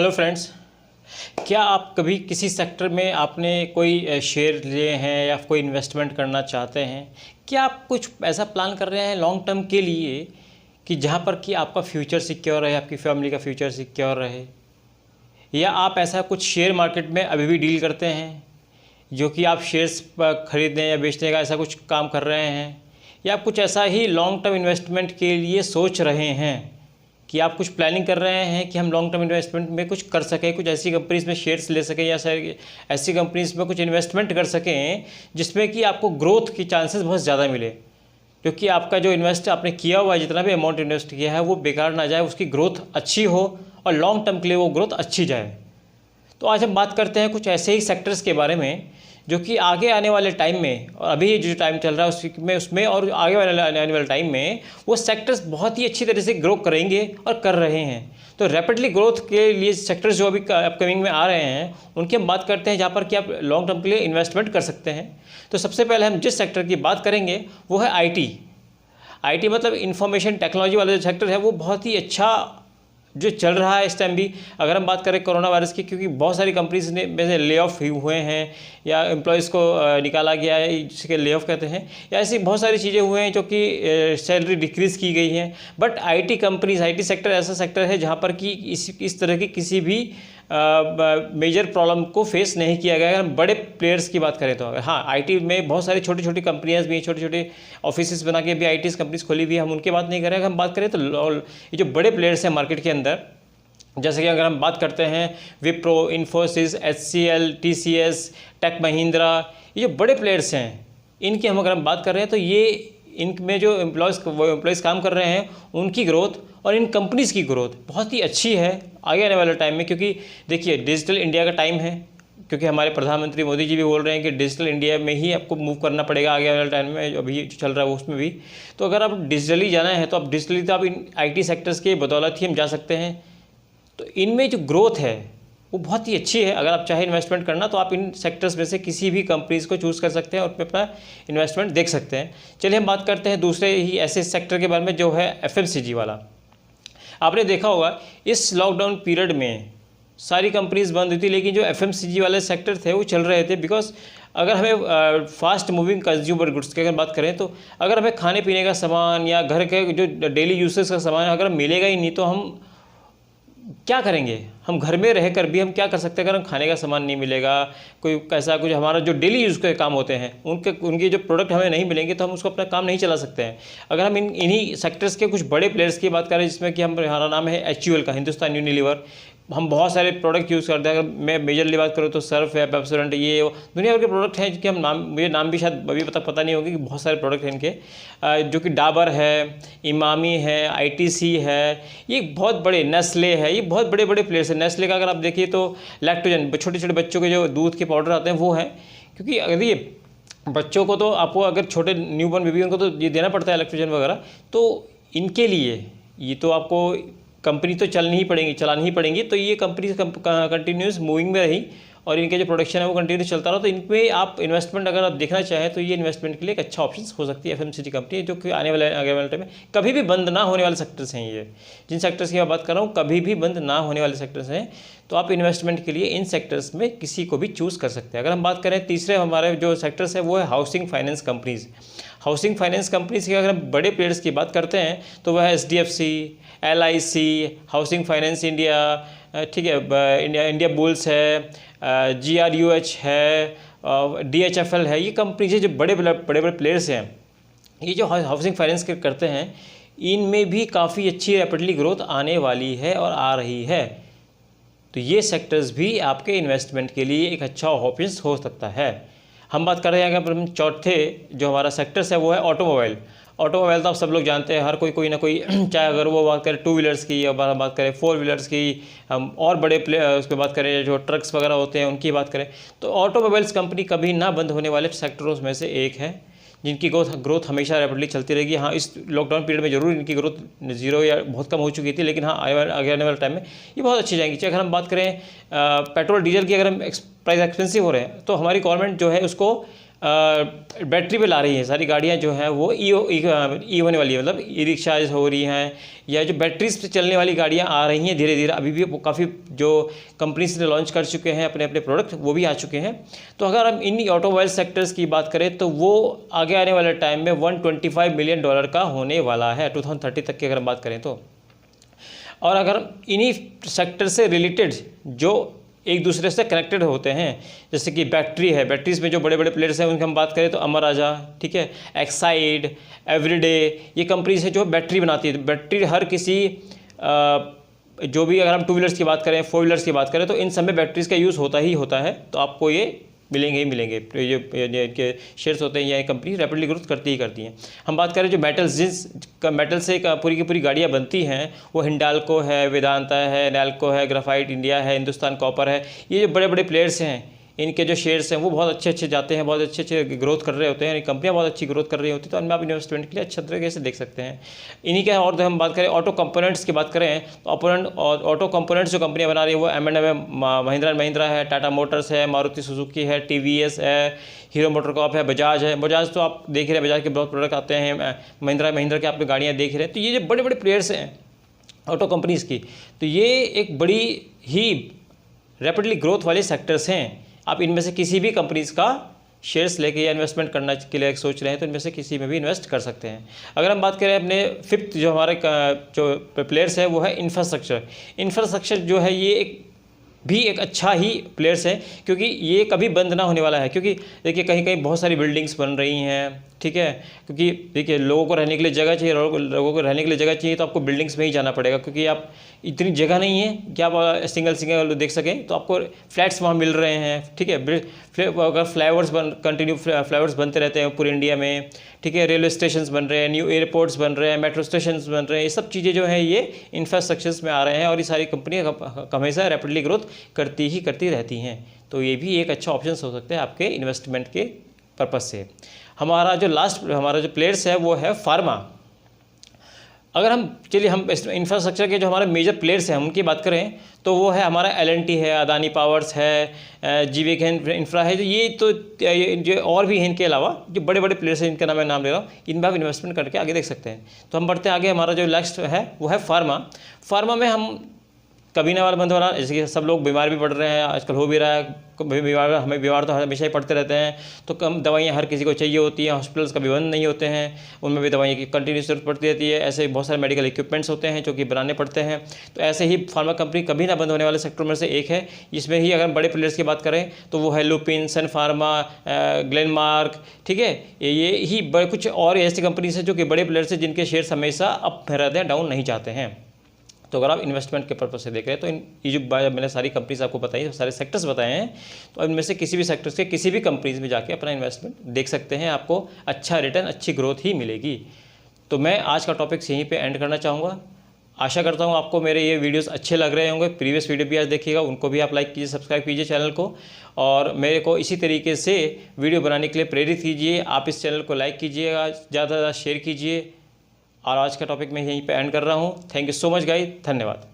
Hello friends, क्या आप कभी किसी सेक्टर में आपने कोई शेयर लिए हैं या कोई इन्वेस्टमेंट करना चाहते हैं? क्या आप कुछ ऐसा प्लान कर रहे हैं लॉन्ग टर्म के लिए कि जहां पर कि आपका फ्यूचर सिक्योर रहे, आपकी फैमिली का फ्यूचर सिक्योर रहे? या आप ऐसा कुछ शेयर मार्केट में अभी भी डील करते हैं जो कि आप शेयर्स खरीदने या बेचने का ऐसा कुछ काम कर रहे हैं? या आप कुछ ऐसा ही लॉन्ग टर्म इन्वेस्टमेंट के लिए सोच रहे हैं कि आप कुछ प्लानिंग कर रहे हैं कि हम लॉन्ग टर्म इन्वेस्टमेंट में कुछ कर सकें, कुछ ऐसी कंपनीज़ में शेयर्स ले सकें या ऐसी कंपनीज़ में कुछ इन्वेस्टमेंट कर सकें जिसमें कि आपको ग्रोथ की चांसेस बहुत ज़्यादा मिले, क्योंकि आपका जो इन्वेस्ट आपने किया हुआ है, जितना भी अमाउंट इन्वेस्ट किया है वो बेकार ना जाए, उसकी ग्रोथ अच्छी हो और लॉन्ग टर्म के लिए वो ग्रोथ अच्छी जाए। तो आज हम बात करते हैं कुछ ऐसे ही सेक्टर्स के बारे में जो कि आगे आने वाले टाइम में, और अभी जो टाइम चल रहा है उसमें और आगे आने वाले टाइम में वो सेक्टर्स बहुत ही अच्छी तरह से ग्रो करेंगे और कर रहे हैं। तो रैपिडली ग्रोथ के लिए सेक्टर्स जो अभी अपकमिंग में आ रहे हैं उनकी हम बात करते हैं, जहाँ पर कि आप लॉन्ग टर्म के लिए इन्वेस्टमेंट कर सकते हैं। तो सबसे पहले हम जिस सेक्टर की बात करेंगे वो है आई टी मतलब इंफॉर्मेशन टेक्नोलॉजी वाला जो सेक्टर है वो बहुत ही अच्छा जो चल रहा है इस टाइम भी। अगर हम बात करें कोरोना वायरस की, क्योंकि बहुत सारी कंपनीज ने में से ले ऑफ हुए हैं या एम्प्लॉयज़ को निकाला गया है, जिसके ले ऑफ कहते हैं, या ऐसी बहुत सारी चीज़ें हुए हैं जो कि सैलरी डिक्रीज़ की गई हैं। But IT companies, IT sector ऐसा सेक्टर है जहाँ पर कि इस तरह की किसी भी मेजर प्रॉब्लम को फेस नहीं किया गया। अगर हम बड़े प्लेयर्स की बात करें तो हाँ, आईटी में बहुत सारी छोटी छोटी कंपनियां भी, छोटे छोटे ऑफिस बना के भी आईटी कंपनीज खोली भी है, हम उनकी बात नहीं करें। अगर हम बात करें तो ये जो बड़े प्लेयर्स हैं मार्केट के अंदर, जैसे कि अगर हम बात करते हैं Wipro, Infosys, HCL, TCS, tech Mahindra, ये जो बड़े प्लेयर्स हैं इनकी हम अगर हम बात कर रहे हैं तो ये इनमें जो एम्प्लॉयज़ काम कर रहे हैं उनकी ग्रोथ और इन कंपनीज़ की ग्रोथ बहुत ही अच्छी है आगे आने वाले टाइम में। क्योंकि देखिए, डिजिटल इंडिया का टाइम है, क्योंकि हमारे प्रधानमंत्री मोदी जी भी बोल रहे हैं कि डिजिटल इंडिया में ही आपको मूव करना पड़ेगा आगे वाले टाइम में, अभी जो चल रहा है उसमें भी। तो अगर आप डिजिटली जाना है तो आप डिजिटली तो आप इन IT सेक्टर्स के बदौलत ही हम जा सकते हैं। तो इनमें जो ग्रोथ है वो बहुत ही अच्छी है। अगर आप चाहे इन्वेस्टमेंट करना तो आप इन सेक्टर्स में से किसी भी कंपनीज़ को चूज़ कर सकते हैं और अपना इन्वेस्टमेंट देख सकते हैं। चलिए हम बात करते हैं दूसरे ही ऐसे सेक्टर के बारे में जो है FMCG वाला। आपने देखा होगा इस लॉकडाउन पीरियड में सारी कंपनीज़ बंद हुई थी, लेकिन जो FMCG वाले सेक्टर थे वो चल रहे थे। बिकॉज अगर हमें फास्ट मूविंग कंज्यूमर गुड्स की अगर बात करें तो अगर हमें खाने पीने का सामान या घर के जो डेली यूसेज का सामान अगर मिलेगा ही नहीं तो हम क्या करेंगे? हम घर में रहकर भी हम क्या कर सकते हैं? अगर हम खाने का सामान नहीं मिलेगा, कोई ऐसा कुछ हमारा जो डेली यूज़ के काम होते हैं उनके जो प्रोडक्ट हमें नहीं मिलेंगे तो हम उसको अपना काम नहीं चला सकते हैं। अगर हम इन्हीं सेक्टर्स के कुछ बड़े प्लेयर्स की बात करें, जिसमें कि हमारा नाम है HUL का, हिंदुस्तान यूनिलीवर, हम बहुत सारे प्रोडक्ट यूज़ करते हैं। अगर मैं मेजरली बात करूँ तो सर्फ है, पेप्सोडेंट, ये दुनिया भर के प्रोडक्ट हैं जिनके हम मुझे नाम भी शायद अभी पता नहीं होगी कि बहुत सारे प्रोडक्ट हैं इनके, जो कि डाबर है, इमामी है, ITC है, ये बहुत बड़े, नेस्ले है, ये बहुत बड़े बड़े प्लेयर्स हैं। नेस्ले का अगर आप देखिए तो लैक्टोजन, छोटे छोटे बच्चों के जो दूध के पाउडर आते हैं वो हैं, क्योंकि अगर ये बच्चों को तो आपको अगर छोटे न्यूबॉर्न बेबी उनको तो ये देना पड़ता है लैक्टोजन वगैरह, तो इनके लिए ये तो आपको कंपनी तो चलानी ही पड़ेंगी। तो ये कंपनी कंटिन्यूस मूविंग में रही और इनके जो प्रोडक्शन है वो कंटिन्यूस चलता रहा। तो इनमें आप इन्वेस्टमेंट अगर आप देखना चाहें तो ये इन्वेस्टमेंट के लिए एक अच्छा ऑप्शन हो सकती है FMCG कंपनी, जो कि आगे वाले टाइम में कभी भी बंद ना होने वाले सेक्टर्स हैं। ये जिन सेक्टर्स की मैं बात कर रहा हूँ कभी भी बंद ना होने वाले सेक्टर्स हैं, तो आप इन्वेस्टमेंट के लिए इन सेक्टर्स में किसी को भी चूज़ कर सकते हैं। अगर हम बात करें तीसरे हमारे जो सेक्टर्स है वो है housing finance companies. Housing finance companies की अगर हम बड़े प्लेयर्स की बात करते हैं तो वह है HDFC, LIC, housing finance India, ठीक है, इंडिया बुल्स है, GRUH है, DHFL है। ये कंपनीज जो बड़े बड़े प्लेयर्स हैं, ये जो हाउसिंग फाइनेंस के करते हैं, इनमें भी काफ़ी अच्छी रैपिडली ग्रोथ आने वाली है और आ रही है। तो ये सेक्टर्स भी आपके इन्वेस्टमेंट के लिए एक अच्छा ऑप्शन हो सकता है। हम बात कर रहे हैं अगर हम चौथे जो हमारा सेक्टर्स है वो है ऑटोमोबाइल। ऑटोमोबाइल तो आप सब लोग जानते हैं, हर कोई ना कोई, चाहे अगर वो बात करें 2 व्हीलर्स की या बात करें 4 व्हीलर्स की, हम और बड़े उस पर बात करें जो ट्रक्स वगैरह होते हैं उनकी बात करें, तो ऑटोमोबाइल्स कंपनी कभी ना बंद होने वाले सेक्टरों में से एक है, जिनकी ग्रोथ हमेशा रैपिडली चलती रहेगी। हाँ, इस लॉकडाउन पीरियड में ज़रूर इनकी ग्रोथ 0 या बहुत कम हो चुकी थी, लेकिन हाँ आगे आने वाले टाइम में ये बहुत अच्छी जाएंगी। अगर हम बात करें पेट्रोल डीजल की, अगर हम प्राइस एक्सपेंसिव हो रहे हैं तो हमारी गवर्नमेंट जो है उसको बैटरी पे ला रही हैं सारी गाड़ियाँ जो हैं वो ई होने वाली है, मतलब ई रिक्शा हो रही हैं या जो बैटरीज पे चलने वाली गाड़ियाँ आ रही हैं धीरे धीरे। अभी भी वो काफ़ी जो कंपनीज ने लॉन्च कर चुके हैं अपने अपने प्रोडक्ट, वो भी आ चुके हैं। तो अगर हम इन ऑटोमोबाइल सेक्टर्स की बात करें तो वो आगे आने वाले टाइम में $125 बिलियन का होने वाला है 2030 तक की अगर हम बात करें तो। और अगर इन्हीं सेक्टर से रिलेटेड जो एक दूसरे से कनेक्टेड होते हैं, जैसे कि बैटरी है, बैटरीज में जो बड़े बड़े प्लेयर्स हैं उनकी हम बात करें तो अमर राजा, ठीक है, एक्साइड, एवरीडे, ये कंपनीज है जो बैटरी बनाती है। बैटरी हर किसी जो भी, अगर हम 2 व्हीलर्स की बात करें, 4 व्हीलर्स की बात करें तो इन सब में बैटरीज का यूज़ होता ही होता है। तो आपको ये मिलेंगे ही मिलेंगे। ये इनके शेयर्स होते हैं या कंपनी रैपिडली ग्रोथ करती ही करती हैं। हम बात करें जो मेटल्स, जिस मेटल से पूरी की पूरी गाड़ियाँ बनती हैं, वो हिंडाल्को है, वेदांता है, नैल्को है, ग्राफाइट इंडिया है, हिंदुस्तान कॉपर है, ये जो बड़े बड़े प्लेयर्स हैं इनके जो शेयर्स हैं वो बहुत अच्छे अच्छे जाते हैं, बहुत अच्छे अच्छे ग्रोथ कर रहे होते हैं, कंपनियां बहुत अच्छी ग्रोथ कर रही होती है। तो इनमें आप इन्वेस्टमेंट के लिए अच्छे तरीके से देख सकते हैं। इन्हीं के और हम बात करें ऑटो कंपोनेंट्स की बात करें तो ऑटो कंपोनेंट्स जो कंपनियां बना रही है वो M&M, महिंद्रा एंड महिंद्रा है, टाटा मोटर्स है, मारुति सुजुकी है, TVS है, हीरो मोटरकॉप है, बजाज है। बजाज तो आप देख रहे हैं, बजाज के बहुत प्रोडक्ट आते हैं, महिंद्रा के आप गाड़ियाँ देख रहे हैं। तो ये जो बड़े बड़े प्लेयर्स हैं ऑटो कंपनीज़ की, तो ये एक बड़ी ही रैपिडली ग्रोथ वाले सेक्टर्स हैं। आप इनमें से किसी भी कंपनीज़ का शेयर्स लेके या इन्वेस्टमेंट करना के लिए सोच रहे हैं तो इनमें से किसी में भी इन्वेस्ट कर सकते हैं। अगर हम बात करें अपने फिफ्थ जो हमारे जो प्लेयर्स है वो है इंफ्रास्ट्रक्चर। इंफ्रास्ट्रक्चर जो है ये एक अच्छा ही प्लेयर्स है, क्योंकि ये कभी बंद ना होने वाला है। क्योंकि देखिए कहीं कहीं बहुत सारी बिल्डिंग्स बन रही हैं, ठीक है, क्योंकि देखिए लोगों को रहने के लिए जगह चाहिए, लोगों को रहने के लिए जगह चाहिए तो आपको बिल्डिंग्स में ही जाना पड़ेगा, क्योंकि आप इतनी जगह नहीं है कि आप सिंगल देख सकें। तो आपको फ्लैट्स वहाँ मिल रहे हैं, ठीक है, अगर फ्लाईओवर्स कंटिन्यू फ्लाईओवर्स बनते रहते हैं पूरे इंडिया में, ठीक है, रेलवे स्टेशन बन रहे हैं, न्यू एयरपोर्ट्स बन रहे हैं, मेट्रो स्टेशन बन रहे हैं, ये सब चीज़ें जो हैं ये इंफ्रास्ट्रक्चर्स में आ रहे हैं और ये सारी कंपनियाँ हमेशा रैपिडली ग्रोथ करती रहती हैं। तो ये भी एक अच्छा ऑप्शन हो सकता है आपके इन्वेस्टमेंट के पर्पज़ से। हमारा जो प्लेयर्स है वो है फार्मा। अगर हम इंफ्रास्ट्रक्चर के जो हमारे मेजर प्लेयर्स हैं उनकी बात करें तो वो है हमारा L&T है, अदानी पावर्स है, जीविक इंफ्रा है। ये तो जो और भी हैं इनके अलावा जो बड़े बड़े प्लेयर्स हैं, इनका मैं नाम ले रहा हूँ, इनमें आप इन्वेस्टमेंट करके आगे देख सकते हैं। तो हम बढ़ते आगे, हमारा जो नेक्स्ट है वो है फार्मा में हम कभी ना बंद हो रहा, जैसे कि सब लोग बीमार भी पड़ रहे हैं आजकल, हो भी रहा है हमें बीमार तो हमेशा ही पड़ते रहते हैं। तो कम दवाइयाँ हर किसी को चाहिए होती हैं, हॉस्पिटल्स कभी बंद नहीं होते हैं, उनमें भी दवाइयाँ की कंटिन्यूस जरूरत पड़ती रहती है। ऐसे बहुत सारे मेडिकल इक्विपमेंट्स होते हैं जो कि बनाने पड़ते हैं। तो ऐसे ही फार्मा कंपनी कभी ना बंद होने वाले सेक्टर में से एक है। इसमें ही अगर बड़े प्लेयर्स की बात करें तो वो है लुपिन, सन फार्मा, ग्लेनमार्क, ठीक है, ये ही कुछ और ऐसी कंपनीज हैं जो कि बड़े प्लेयर्स हैं जिनके शेयर्स हमेशा अप रहते हैं, डाउन नहीं जाते हैं। तो अगर आप इन्वेस्टमेंट के पर्पज से देख रहे हैं तो ये जो मैंने सारी कंपनीज आपको बताई, सारे सेक्टर्स बताए हैं, तो इनमें से किसी भी सेक्टर्स के किसी भी कंपनीज में जाके अपना इन्वेस्टमेंट देख सकते हैं, आपको अच्छा रिटर्न, अच्छी ग्रोथ ही मिलेगी। तो मैं आज का टॉपिक यहीं पे एंड करना चाहूँगा। आशा करता हूँ आपको मेरे ये वीडियोस अच्छे लग रहे होंगे। प्रीवियस वीडियो भी आज देखिएगा, उनको भी आप लाइक कीजिए, सब्सक्राइब कीजिए चैनल को, और मेरे को इसी तरीके से वीडियो बनाने के लिए प्रेरित कीजिए। आप इस चैनल को लाइक कीजिएगा, ज़्यादा से ज़्यादा शेयर कीजिए। और आज का टॉपिक मैं यहीं पे एंड कर रहा हूँ। Thank you so much guys, धन्यवाद।